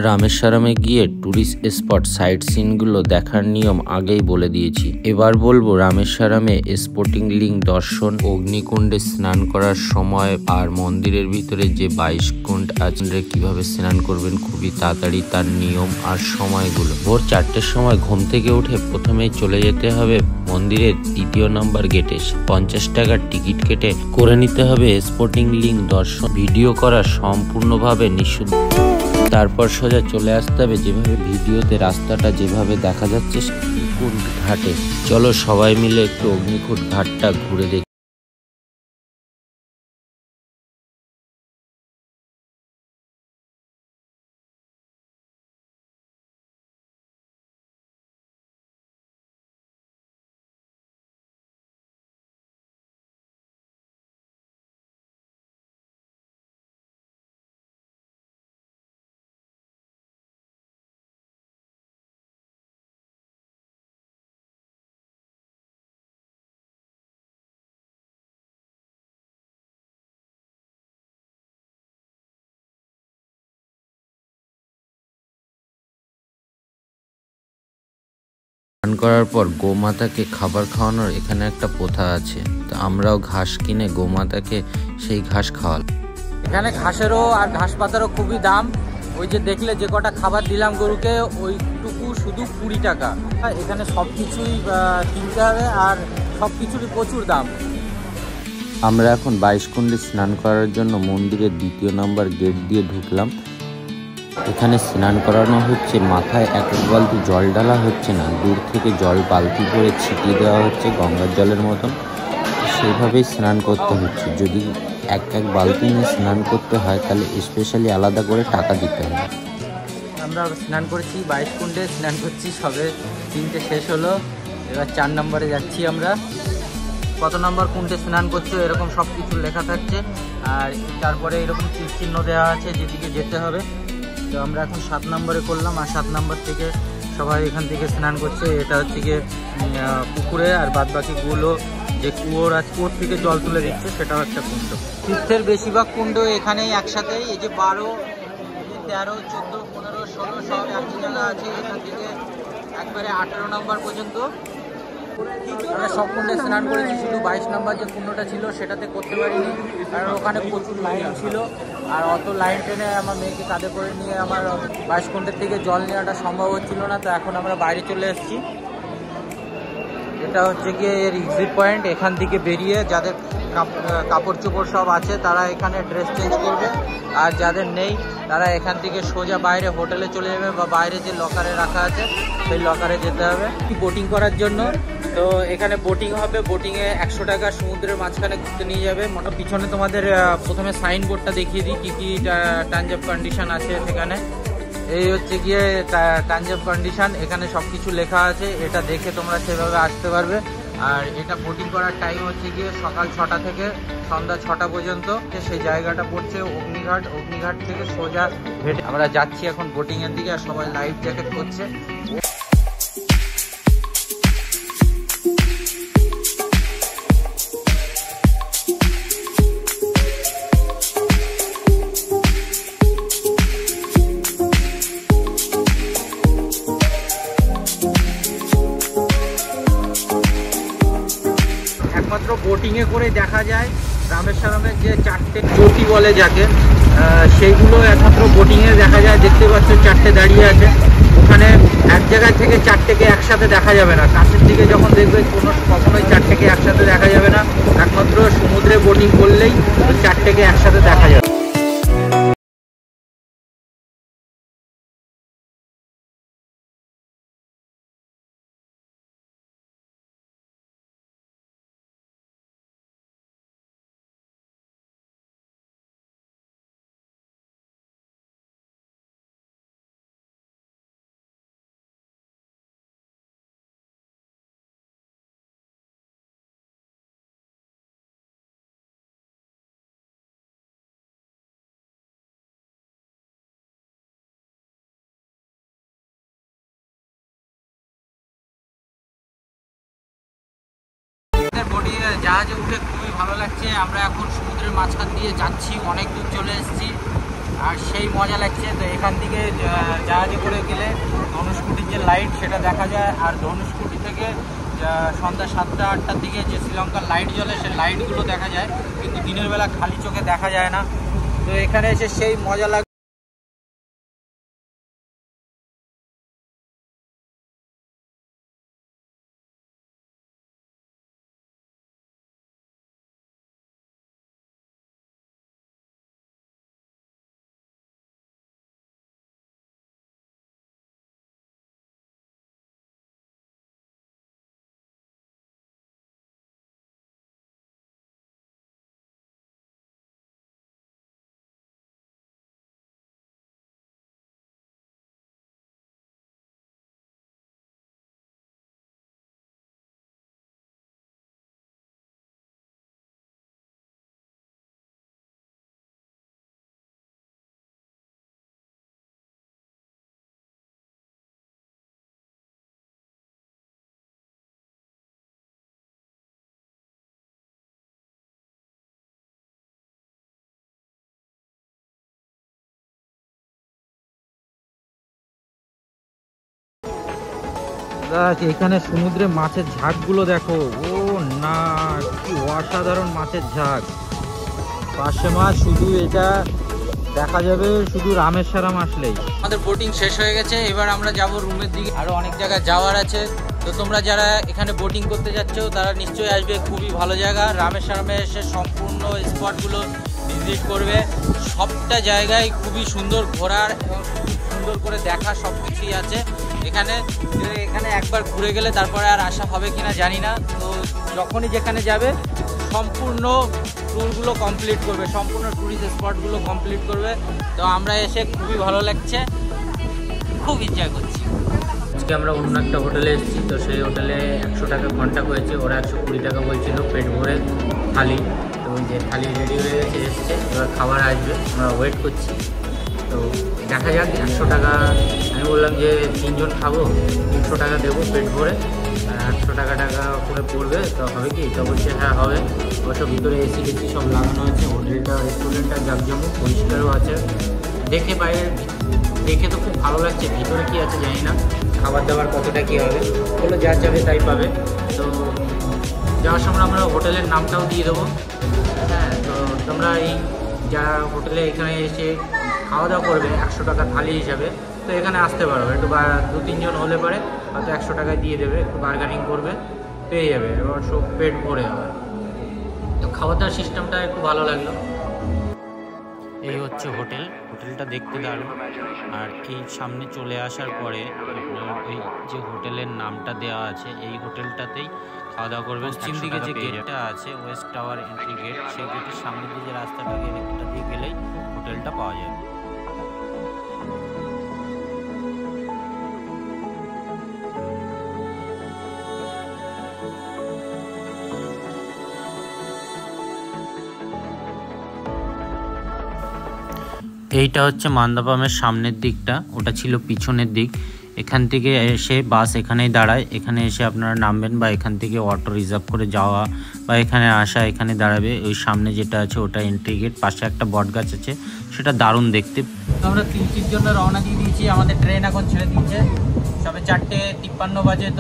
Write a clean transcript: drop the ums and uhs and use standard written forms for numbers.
রামেশ্বরমে গিয়ে tourist spot site সিনগুলো দেখার নিয়ম আগেই বলে দিয়েছি। এবার বলবো রামেশ্বরমে স্পোর্টিং লিঙ্ক দর্শন, অগ্নিকুণ্ডে স্নান করার সময় আর মন্দিরের ভিতরে যে 22 কুণ্ড আছে কিভাবে স্নান করবেন খুবই তাড়াতাড়ি, তার নিয়ম আর সময়গুলো। ভোর 4টের সময় ঘুম থেকে উঠে প্রথমেই চলে যেতে হবে মন্দিরের 3 নম্বর গেটে। 50 টাকার টিকিট কেটে করে নিতে হবে স্পোর্টিং লিঙ্ক দর্শন। ভিডিও করা সম্পূর্ণভাবে নিষিদ্ধ। তারপর সোজা চলে আসতে হবে যেভাবে ভিডিওতে রাস্তাটা যেভাবে দেখা যাচ্ছে অগ্নিকুণ্ড ঘাটে। চলো সবাই মিলে একটু অগ্নিকুণ্ড ঘাটটা ঘুরে দেখি। স্নান করার পর গোমাতাকে খাবার খাওয়ানোর এখানে একটা প্রথা আছে, তো আমরাও ঘাস কিনে গোমাতাকে সেই ঘাস খাওয়ালাম। এখানে ঘাসেরও আর ঘাস পাতারও খুবই দাম। ওই যে দেখলে যে কটা খাবার দিলাম গরুকে, ওইটুকু শুধু 20 টাকা। এখানে সব কিছুই কিনতে হবে আর সব কিছুরই প্রচুর দাম। আমরা এখন 22 কুণ্ডে স্নান করার জন্য মন্দিরের 2 নম্বর গেট দিয়ে ঢুকলাম। এখানে স্নান করানো হচ্ছে, মাথায় এক বালতি জল ঢালা হচ্ছে না, দূর থেকে জল বালতি করে ছিটিয়ে দেওয়া হচ্ছে গঙ্গার জলের মতন। সেইভাবেই স্নান করতে হচ্ছে। যদি এক বালতি নিয়ে স্নান করতে হয় তাহলে স্পেশালি আলাদা করে টাকা দিতে হবে। আমরা স্নান করেছি 22 কুণ্ডে স্নান করছি, সবে 3টে শেষ হলো। এবার 4 নম্বরে যাচ্ছি আমরা। কত নম্বর কুণ্ডে স্নান করছো এরকম সব কিছু লেখা থাকছে, আর তারপরে এরকম চিহ্ন দেওয়া আছে যেদিকে যেতে হবে। তো আমরা এখন 7 নম্বরে করলাম, আর 7 নম্বর থেকে সবাই এখান থেকে স্নান করছে। এটা হচ্ছে গিয়ে পুকুরে, আর বাদ বাকিগুলো যে কুয়োর আছে কুয়োর থেকে জল তুলে দিচ্ছে সেটাও একটা কুণ্ড। তীর্থের বেশিরভাগ কুণ্ড এখানেই একসাথেই, এই যে 12, 13, 14, 15, 16 সব একই জায়গা আছে। এখান থেকে একবারে 18 নম্বর পর্যন্ত আমরা সব কুণ্ডে স্নান করেছি। শুধু 22 নম্বর যে কুণ্ডটা ছিল সেটাতে করতে পারিনি, কারণ ওখানে প্রচুর লাইন ছিল, আর অত লাইন টেনে আমার মেয়েকে কাঁধে করে নিয়ে আমার 22 কুণ্ডের থেকে জল নেওয়াটা সম্ভব হচ্ছিল না। তো এখন আমরা বাইরে চলে এসেছি। এটা হচ্ছে গিয়ে এর এক্সিট পয়েন্ট। এখান থেকে বেরিয়ে যাদের কাপড় চোপড় সব আছে তারা এখানে ড্রেস চেঞ্জ করবে, আর যাদের নেই তারা এখান থেকে সোজা বাইরে হোটেলে চলে যাবে, বা বাইরে যে লকারে রাখা আছে সেই লকারে যেতে হবে বোটিং করার জন্য। তো এখানে বোটিং হবে, বোটিংয়ে 100 টাকা সমুদ্রের মাঝখানে ঘুরতে নিয়ে যাবে। পিছনে তোমাদের প্রথমে সাইনবোর্ডটা দেখিয়ে দিই কী কী টার্মস অফ কন্ডিশন আছে সেখানে। এই হচ্ছে গিয়ে টার্মস অফ কন্ডিশন, এখানে সব কিছু লেখা আছে, এটা দেখে তোমরা সেভাবে আসতে পারবে। আর এটা বোটিং করার টাইম হচ্ছে গিয়ে সকাল 6টা থেকে সন্ধ্যা 6টা পর্যন্ত। সেই জায়গাটা পড়ছে অগ্নিঘাট। অগ্নিঘাট থেকে সোজা হেঁটে আমরা যাচ্ছি এখন বোটিংয়ের দিকে, আর সবাই লাইফ জ্যাকেট করছে। একমাত্র বোটিংয়ে করে দেখা যায় রামেশ্বরমের যে 4টে চটি বলে যাকে, সেইগুলো একমাত্র বোটিংয়ে দেখা যায়। দেখতে পাচ্ছ 4টে দাঁড়িয়ে আছে, ওখানে এক জায়গায় থেকে 4টেকে একসাথে দেখা যাবে না। কাছের দিকে যখন দেখবে কখনোই 4টেকে একসাথে দেখা যাবে না, একমাত্র সমুদ্রে বোটিং করলেই 4টেকে একসাথে দেখা যাবে। জাহাজে উঠে খুবই ভালো লাগছে। আমরা এখন সমুদ্রের মাঝখান দিয়ে যাচ্ছি, অনেক দূর চলে এসেছি। আর সেই মজা লাগছে। তো এখান থেকে জাহাজে করে গেলে ধনুষকুটির যে লাইট সেটা দেখা যায়, আর ধনুষকুটি থেকে সন্ধ্যা 7টা 8টার দিকে যে শ্রীলঙ্কার লাইট জ্বলে সেই লাইটগুলো দেখা যায়, কিন্তু দিনের বেলা খালি চোখে দেখা যায় না। তো এখানে এসে সেই মজা লাগে। এখানে সমুদ্রে মাছের ঝাঁকগুলো দেখো, ও না কি অসাধারণ মাছের ঝাঁক। পার্শে মাছ শুধু এটা দেখা যাবে শুধু রামেশ্বরম আসলেই। আমাদের বোটিং শেষ হয়ে গেছে, এবার আমরা যাব রুমের দিকে। আরও অনেক জায়গায় যাওয়ার আছে। তো তোমরা যারা এখানে বোটিং করতে যাচ্ছ তারা নিশ্চয়ই আসবে, খুবই ভালো জায়গা। রামেশ্বরমে এসে সম্পূর্ণ স্পটগুলো ভিজিট করবে। সবটা জায়গায় খুবই সুন্দর ঘোরার এবং সুন্দর করে দেখা সব কিছুই আছে এখানে। এখানে একবার ঘুরে গেলে তারপরে আর আসা হবে কিনা জানি না। তো যখনই যেখানে যাবে সম্পূর্ণ ট্যুরগুলো কমপ্লিট করবে, সম্পূর্ণ ট্যুরিস্ট স্পটগুলো কমপ্লিট করবে। তো আমরা এসে খুবই ভালো লাগছে, খুব এনজয় করছি। আজকে আমরা অন্য একটা হোটেলে এসেছি। তো সেই হোটেলে 100 টাকা কন্ট্যাক্ট হয়েছে, ওরা 120 টাকা বলছিল পেট ভরে থালি। তো ওই যে থালি রেডি হয়ে গেছে, এসছে, এবার খাবার আসবে, আমরা ওয়েট করছি। তো দেখা যাক 100 টাকা। আমি বললাম যে 3 জন খাবো, 300 টাকা দেবো পেট ভরে, 100 টাকা করে পড়বে, তো হবে কি? তো বলছে হ্যাঁ হবে। অবশ্য ভিতরে এসি টেসি সব লাগানো আছে। হোটেলটা রেস্টুরেন্টটা জাঁকজমক, পরিষ্কারও আছে। দেখে তো খুব ভালো লাগছে। ভিতরে কি আছে জানি না, খাবার দাবার কতটা কী হবে, বলে যা যাবে তাই পাবে। তো যাওয়ার সময় আমরা হোটেলের নামটাও দিয়ে দেবো। হ্যাঁ, তো তোমরা এই যারা হোটেলে এখানে এসে খাওয়া দাওয়া করবে 100 টাকা থালি হিসাবে, তো এখানে আসতে পারো। একটু 2-3 জন হলে পরে হয়তো 100 টাকায় দিয়ে দেবে, একটু বার্গেনিং করবে, পেয়ে যাবে, এবার সব পেট ভরে যাবে। তো খাওয়া দাওয়ার সিস্টেমটা একটু ভালো লাগলো। এই হচ্ছে হোটেলটা দেখতে দারুণ। আর এই সামনে চলে আসার পরে আপনার ওই যে হোটেলের নামটা দেওয়া আছে, এই হোটেলটাতেই খাওয়া দাওয়া করবেন। পশ্চিম দিকে যে গেটটা আছে ওয়েস্ট টাওয়ার এন্ট্রি গেট, সেই গেটের সামনে দিয়ে যে রাস্তাটা দিয়ে গেলেই হোটেলটা পাওয়া যাবে। এইটা হচ্ছে মান্দাপামের সামনের দিকটা, ওটা ছিল পিছনের দিক। এখান থেকে এসে বাস এখানেই দাঁড়ায়, এখানে এসে আপনারা নামবেন বা এখান থেকে অটো রিজার্ভ করে যাওয়া বা এখানে আসা, এখানে দাঁড়াবে। ওই সামনে যেটা আছে ওটা এন্ট্রি গেট, পাশে একটা বট গাছ আছে, সেটা দারুণ দেখতে। আমরা 3 জন্য রওনা দিয়ে দিয়েছি, আমাদের ট্রেন এখন ছেড়ে দিয়েছে, সবে 4:53 বাজে।